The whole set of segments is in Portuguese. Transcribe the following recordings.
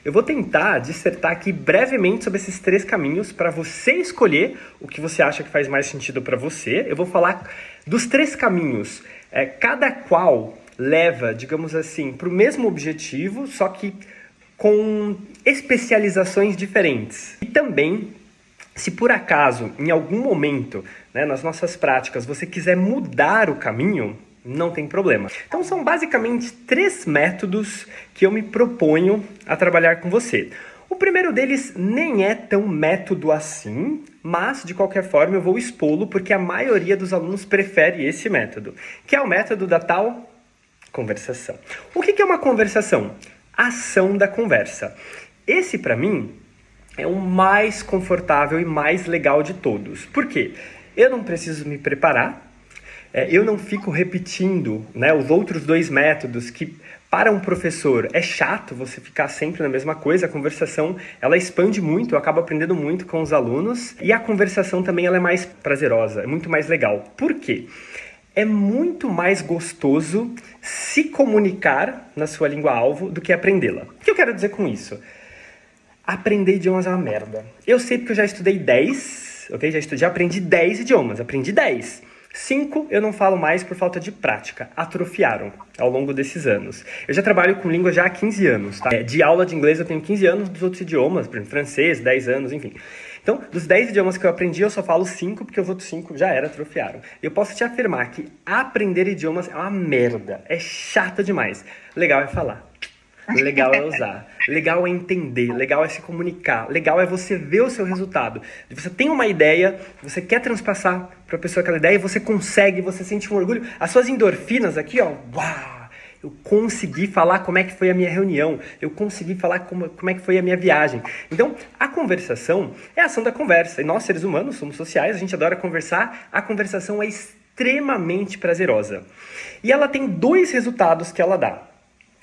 Eu vou tentar dissertar aqui brevemente sobre esses 3 caminhos para você escolher o que você acha que faz mais sentido para você. Eu vou falar dos 3 caminhos, cada qual leva, digamos assim, para o mesmo objetivo, só que com especializações diferentes. E também, se por acaso, em algum momento, nas nossas práticas, você quiser mudar o caminho, não tem problema. Então são basicamente 3 métodos que eu me proponho a trabalhar com você. O primeiro deles nem é tão método assim, mas de qualquer forma eu vou expô-lo porque a maioria dos alunos prefere esse método, que é o método da tal conversação. O que é uma conversação? Ação da conversa. Esse, para mim, é o mais confortável e mais legal de todos. Por quê? Eu não preciso me preparar, eu não fico repetindo os outros 2 métodos que, para um professor, é chato você ficar sempre na mesma coisa. A conversação, ela expande muito, eu acabo aprendendo muito com os alunos. E a conversação também ela é mais prazerosa, é muito mais legal. Por quê? É muito mais gostoso se comunicar na sua língua-alvo do que aprendê-la. O que eu quero dizer com isso? Aprender idiomas é uma merda. Eu sei porque eu já estudei 10, ok? Já aprendi 10 idiomas, aprendi 10. 5 eu não falo mais por falta de prática, atrofiaram ao longo desses anos. Eu já trabalho com língua já há 15 anos, tá? De aula de inglês eu tenho 15 anos, dos outros idiomas, por exemplo, francês, 10 anos, enfim. Então, dos 10 idiomas que eu aprendi, eu só falo 5, porque os outros 5 já atrofiaram. Eu posso te afirmar que aprender idiomas é uma merda, é chato demais. Legal é falar. Legal é usar, legal é entender, legal é se comunicar, legal é você ver o seu resultado. Você tem uma ideia, você quer transpassar para a pessoa aquela ideia e você consegue, você sente um orgulho. As suas endorfinas aqui, ó, uau! Eu consegui falar como é que foi a minha reunião, eu consegui falar como é que foi a minha viagem. Então, a conversação é a ação da conversa. E nós, seres humanos, somos sociais, a gente adora conversar. A conversação é extremamente prazerosa. E ela tem 2 resultados que ela dá.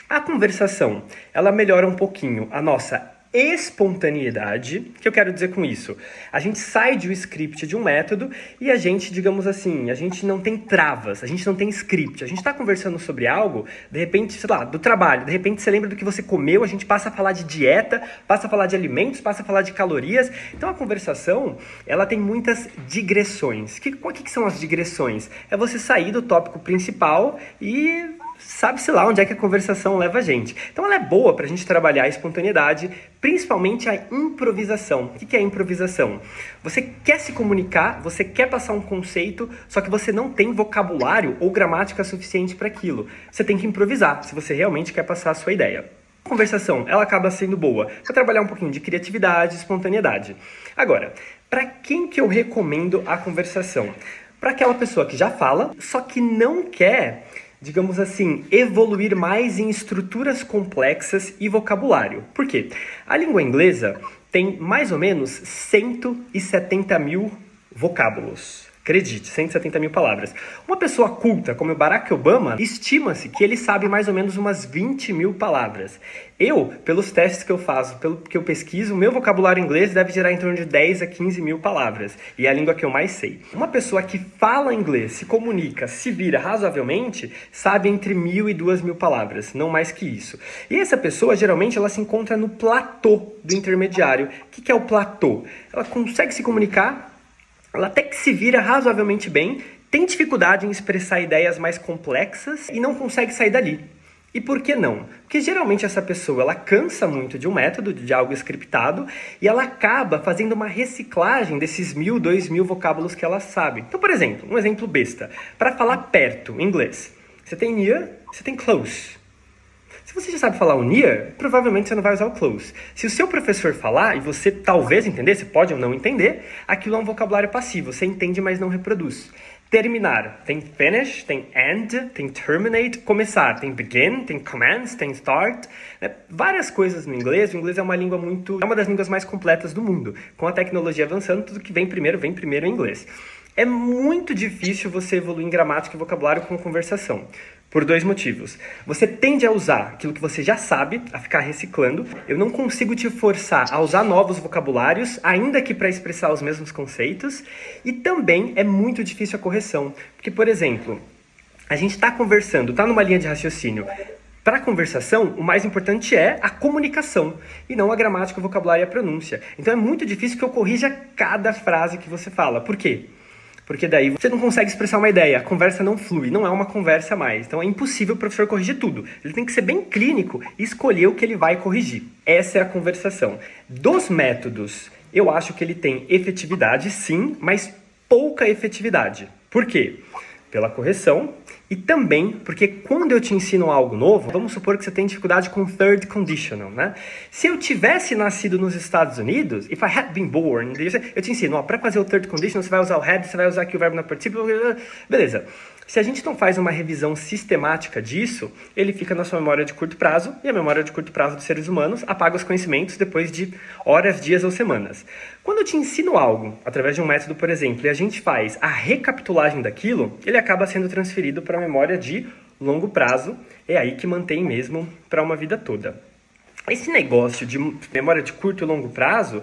A conversação, ela melhora um pouquinho a nossa espontaneidade. O que eu quero dizer com isso? A gente sai de um script de um método e a gente, digamos assim, a gente não tem travas, a gente não tem script. A gente está conversando sobre algo, de repente, sei lá, do trabalho, de repente você lembra do que você comeu, a gente passa a falar de dieta, passa a falar de alimentos, passa a falar de calorias. Então a conversação, ela tem muitas digressões. O que são as digressões? É você sair do tópico principal e sabe-se lá onde é que a conversação leva a gente. Então ela é boa para a gente trabalhar a espontaneidade, principalmente a improvisação. O que é a improvisação? Você quer se comunicar, você quer passar um conceito, só que você não tem vocabulário ou gramática suficiente para aquilo. Você tem que improvisar, se você realmente quer passar a sua ideia. A conversação, ela acaba sendo boa para trabalhar um pouquinho de criatividade, espontaneidade. Agora, para quem que eu recomendo a conversação? Para aquela pessoa que já fala, só que não quer, digamos assim, evoluir mais em estruturas complexas e vocabulário. Por quê? A língua inglesa tem mais ou menos 170 mil vocábulos. Acredite, 170 mil palavras. Uma pessoa culta, como o Barack Obama, estima-se que ele sabe mais ou menos umas 20 mil palavras. Eu, pelos testes que eu faço, pelo que eu pesquiso, o meu vocabulário inglês deve gerar em torno de 10 a 15 mil palavras. E é a língua que eu mais sei. Uma pessoa que fala inglês, se comunica, se vira razoavelmente, sabe entre 1.000 e 2.000 palavras, não mais que isso. E essa pessoa, geralmente, ela se encontra no platô do intermediário. O que é o platô? Ela consegue se comunicar, ela até que se vira razoavelmente bem, tem dificuldade em expressar ideias mais complexas e não consegue sair dali. E por que não? Porque geralmente essa pessoa ela cansa muito de um método, de algo scriptado, e ela acaba fazendo uma reciclagem desses 1.000, 2.000 vocábulos que ela sabe. Então, por exemplo, um exemplo besta. Para falar perto, em inglês, você tem near, você tem close. Se você já sabe falar o near, provavelmente você não vai usar o close. Se o seu professor falar, e você talvez entender, você pode ou não entender, aquilo é um vocabulário passivo. Você entende, mas não reproduz. Terminar. Tem finish, tem end, tem terminate. Começar. Tem begin, tem commence, tem start. Várias coisas no inglês. O inglês é uma língua é uma das línguas mais completas do mundo. Com a tecnologia avançando, tudo que vem primeiro em inglês. É muito difícil você evoluir em gramática e vocabulário com conversação. Por 2 motivos. Você tende a usar aquilo que você já sabe, a ficar reciclando. Eu não consigo te forçar a usar novos vocabulários, ainda que para expressar os mesmos conceitos. E também é muito difícil a correção. Porque, por exemplo, a gente está conversando, está numa linha de raciocínio. Para a conversação, o mais importante é a comunicação e não a gramática, o vocabulário e a pronúncia. Então é muito difícil que eu corrija cada frase que você fala. Por quê? Porque daí você não consegue expressar uma ideia, a conversa não flui, não é uma conversa mais. Então é impossível o professor corrigir tudo. Ele tem que ser bem clínico e escolher o que ele vai corrigir. Essa é a conversação. Dos métodos, eu acho que ele tem efetividade, sim, mas pouca efetividade. Por quê? Pela correção e também porque quando eu te ensino algo novo, vamos supor que você tem dificuldade com third conditional, né? Se eu tivesse nascido nos Estados Unidos, if I had been born, eu te ensino, para fazer o third conditional, você vai usar o had, você vai usar aqui o verbo na participa, beleza. Se a gente não faz uma revisão sistemática disso, ele fica na sua memória de curto prazo, e a memória de curto prazo dos seres humanos apaga os conhecimentos depois de horas, dias ou semanas. Quando eu te ensino algo, através de um método, por exemplo, e a gente faz a recapitulagem daquilo, ele acaba sendo transferido para a memória de longo prazo, é aí que mantém mesmo para uma vida toda. Esse negócio de memória de curto e longo prazo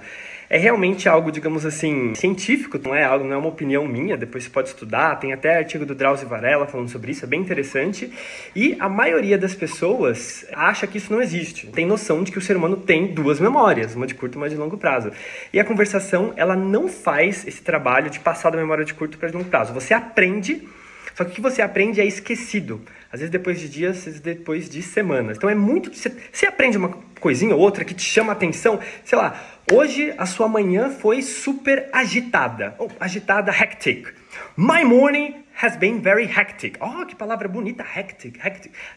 é realmente algo, digamos assim, científico, não é uma opinião minha, depois você pode estudar, tem até artigo do Drauzio Varela falando sobre isso, é bem interessante, e a maioria das pessoas acha que isso não existe, tem noção de que o ser humano tem duas memórias, uma de curto e uma de longo prazo, e a conversação, ela não faz esse trabalho de passar da memória de curto para de longo prazo, você aprende, só que o que você aprende é esquecido, às vezes depois de dias, às vezes depois de semanas, então é muito, você aprende uma coisinha ou outra que te chama a atenção, sei lá, hoje a sua manhã foi super agitada. Agitada, hectic. My morning has been very hectic. Oh, que palavra bonita, hectic. A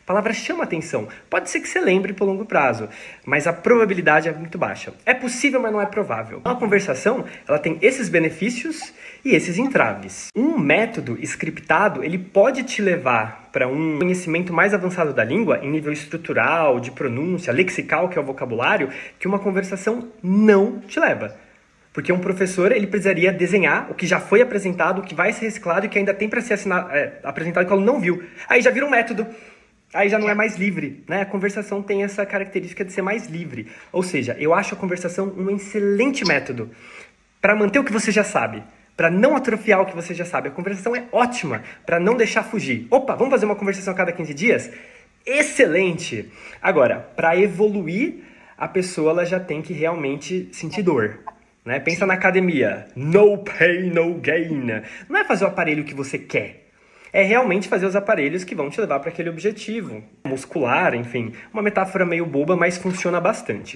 palavra chama atenção. Pode ser que você lembre por longo prazo, mas a probabilidade é muito baixa. É possível, mas não é provável. Uma conversação, ela tem esses benefícios e esses entraves. Um método scriptado, ele pode te levar para um conhecimento mais avançado da língua, em nível estrutural, de pronúncia, lexical, que é o vocabulário, que uma conversação não te leva. Porque um professor, ele precisaria desenhar o que já foi apresentado, o que vai ser reciclado e que ainda tem para ser apresentado que o aluno não viu. Aí já vira um método. Aí já não é mais livre, né? A conversação tem essa característica de ser mais livre. Ou seja, eu acho a conversação um excelente método para manter o que você já sabe, para não atrofiar o que você já sabe. A conversação é ótima para não deixar fugir. Opa, vamos fazer uma conversação a cada 15 dias? Excelente! Agora, para evoluir, a pessoa ela já tem que realmente sentir dor. Né? Pensa na academia, no pain, no gain. Não é fazer o aparelho que você quer, é realmente fazer os aparelhos que vão te levar para aquele objetivo muscular, enfim. Uma metáfora meio boba, mas funciona bastante.